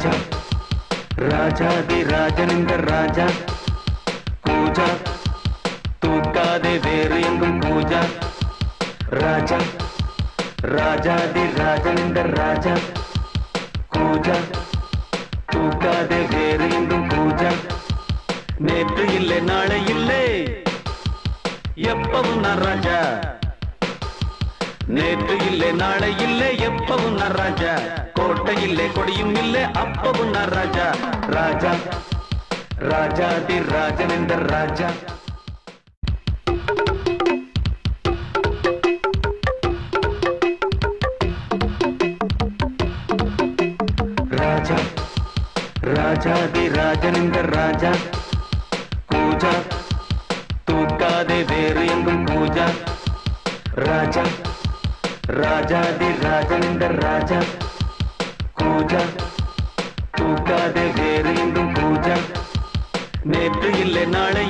ராஜா ராஜாதி ராஜனிந்த ராஜா பூஜா தூக்காதே வேறு எங்கும் பூஜா ராஜா ராஜாதி ராஜனிந்த ராஜா பூஜா தூக்காதே வேறு எங்கும் பூஜா நேற்று இல்லை நாளை இல்லை எப்பவும் நான் ராஜா நேற்று இல்லை நாளை இல்லை எப்பவும் நான் ராஜா கோட்டை இல்லை கொடியும் இல்லை அப்பவும் நான் ராஜா ராஜா ராஜாதி ராஜனிந்த ராஜா ராஜா ராஜாதி ராஜனிந்த ராஜா பூஜா தூக்காதே வேறு எங்கும் பூஜா ராஜா ராஜாதி ராஜனிந்த ராஜா பூஜா தூக்காதே வேறு எங்கும் பூஜா நேற்று இல்லை நாளை